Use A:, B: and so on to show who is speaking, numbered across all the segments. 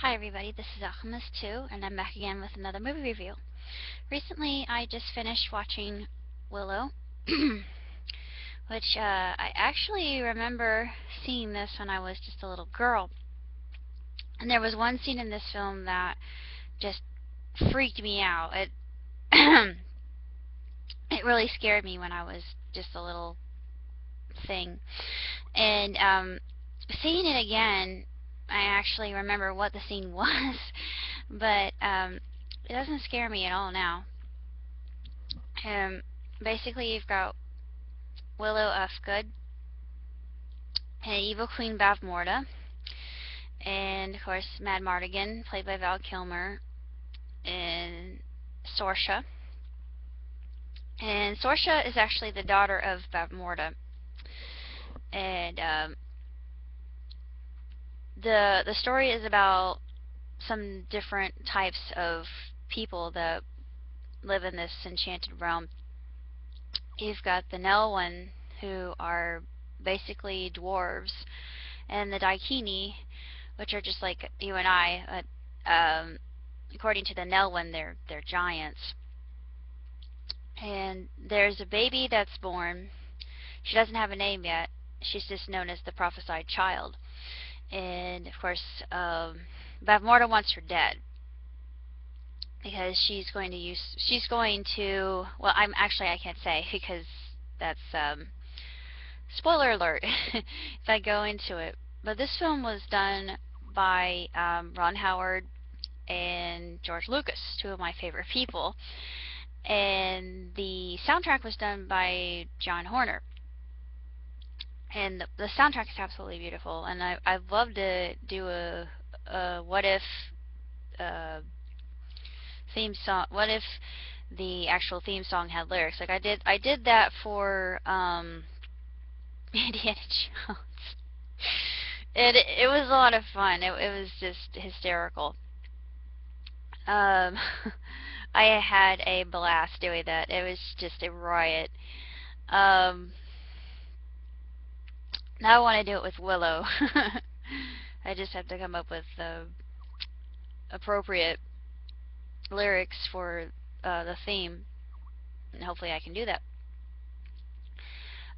A: Hi everybody, this is Alchemist2, and I'm back again with another movie review. Recently, I just finished watching Willow, which I actually remember seeing this when I was just a little girl. And there was one scene in this film that just freaked me out. It it really scared me when I was just a little thing. And seeing it again, I actually remember what the scene was, but it doesn't scare me at all now. Um, Basically, you've got Willow Ufgood, an evil Queen Bavmorda, and of course Mad Mardigan, played by Val Kilmer, and Sorsha. And Sorsha is actually the daughter of Bavmorda, and the story is about some different types of people that live in this enchanted realm. You've got the Nelwyn, who are basically dwarves, and the Daikini, which are just like you and I. According to the Nelwyn, they're giants. And there's a baby that's born. She doesn't have a name yet. She's just known as the prophesied child. And of course, Bavmorda wants her dead because she's going to. Well, I can't say because that's spoiler alert if I go into it. But this film was done by Ron Howard and George Lucas, two of my favorite people. And the soundtrack was done by John Horner. And the soundtrack is absolutely beautiful. And I'd love to do a what if theme song. What if the actual theme song had lyrics? Like I did that for Indiana Jones. It was a lot of fun. It was just hysterical. Um, I had a blast doing that. It was just a riot. Um, Now I want to do it with Willow. I just have to come up with appropriate lyrics for the theme, and hopefully I can do that.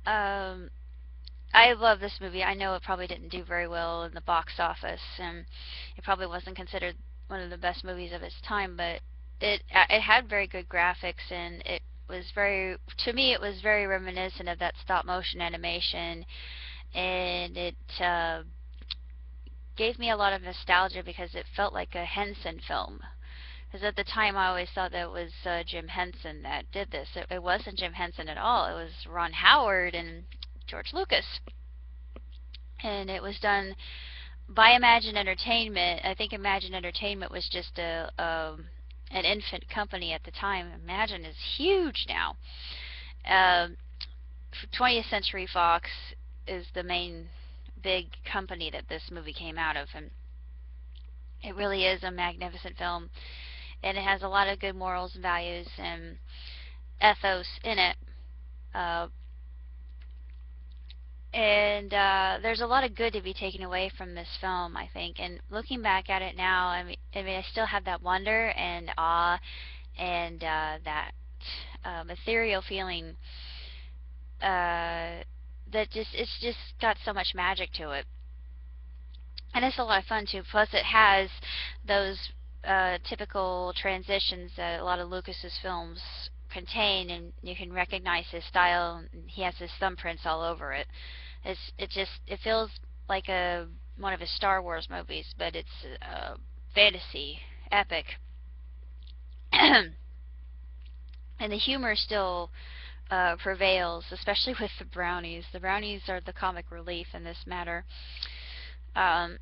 A: I love this movie. I know it probably didn't do very well in the box office, and it probably wasn't considered one of the best movies of its time, but it had very good graphics, and it was very, to me, it was very reminiscent of that stop motion animation, and it gave me a lot of nostalgia because it felt like a Henson film. Because at the time I always thought that it was Jim Henson that did this. It wasn't Jim Henson at all. It was Ron Howard and George Lucas. And it was done by Imagine Entertainment. I think Imagine Entertainment was just an infant company at the time. Imagine is huge now. 20th Century Fox is the main big company that this movie came out of, and it really is a magnificent film, and it has a lot of good morals and values and ethos in it. And there's a lot of good to be taken away from this film, I think. And looking back at it now, I still have that wonder and awe and that ethereal feeling that it's just got so much magic to it. And it's a lot of fun too. Plus, it has those typical transitions that a lot of Lucas's films contain, and you can recognize his style. And he has his thumbprints all over it. It feels like one of his Star Wars movies, but it's fantasy, epic, and the humor still prevails, especially with the brownies. The brownies are the comic relief in this matter. And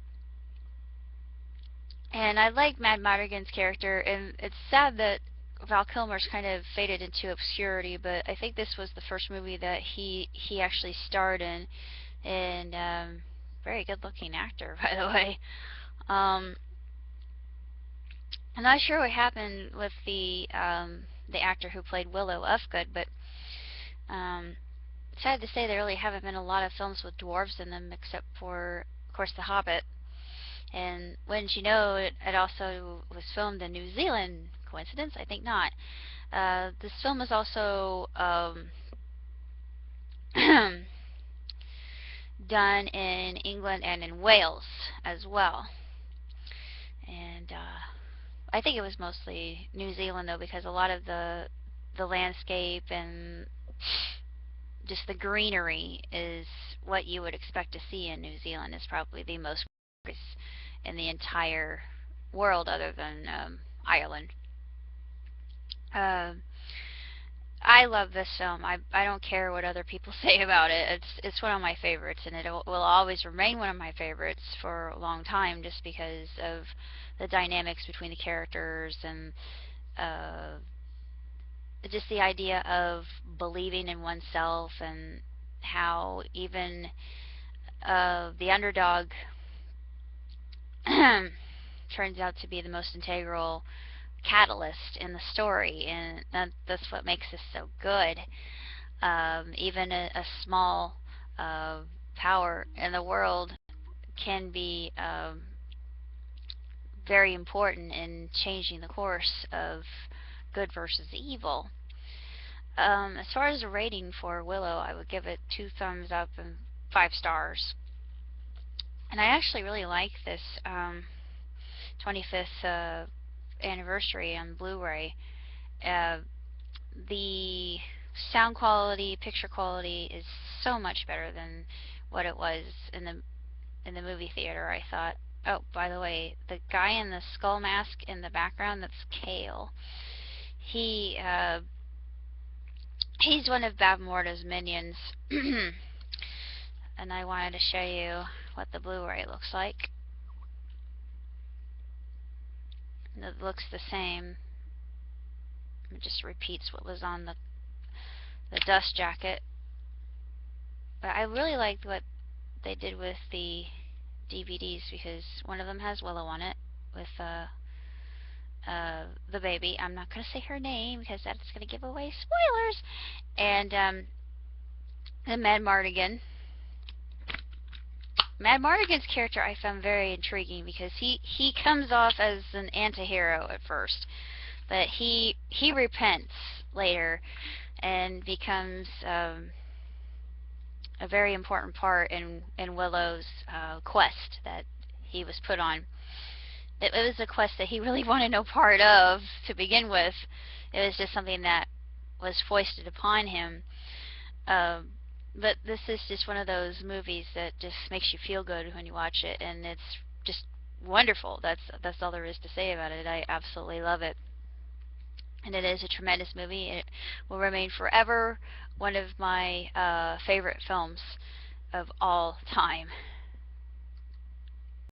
A: I like Mad Mardigan's character, and it's sad that Val Kilmer's kind of faded into obscurity, but I think this was the first movie that he actually starred in, and very good looking actor, by the way. I'm not sure what happened with the actor who played Willow Ufgood, but sad to say there really haven't been a lot of films with dwarves in them, except for, of course, The Hobbit And wouldn't you know, it also was filmed in New Zealand. Coincidence? I think not. This film is also done in England and in Wales as well. And I think it was mostly New Zealand though, because a lot of the landscape and just the greenery is what you would expect to see in New Zealand. Is probably the most in the entire world, other than Ireland. Uh, I love this film. I don't care what other people say about it. It's one of my favorites, and it will always remain one of my favorites for a long time, just because of the dynamics between the characters and uh, just the idea of believing in oneself, and how even the underdog turns out to be the most integral catalyst in the story, and that's what makes this so good. Even a small power in the world can be very important in changing the course of good versus evil. As far as a rating for Willow, I would give it 2 thumbs up and 5 stars. And I actually really like this 25th anniversary on Blu-ray. Uh, the sound quality, picture quality is so much better than what it was in the movie theater, I thought. Oh, by the way, the guy in the skull mask in the background, that's Kale. He he's one of Bavmorda's minions. And I wanted to show you what the Blu-ray looks like. It looks the same. It just repeats what was on the dust jacket. But I really liked what they did with the DVDs, because one of them has Willow on it with the baby. I'm not going to say her name because that's going to give away spoilers. And Mad Mardigan's character I found very intriguing, because he comes off as an anti-hero at first, but he repents later and becomes a very important part in Willow's quest that he was put on. It was a quest that he really wanted no part of to begin with. It was just something that was foisted upon him. But this is just one of those movies that just makes you feel good when you watch it, and it's just wonderful. That's all there is to say about it. I absolutely love it. And it is a tremendous movie. It will remain forever one of my favorite films of all time.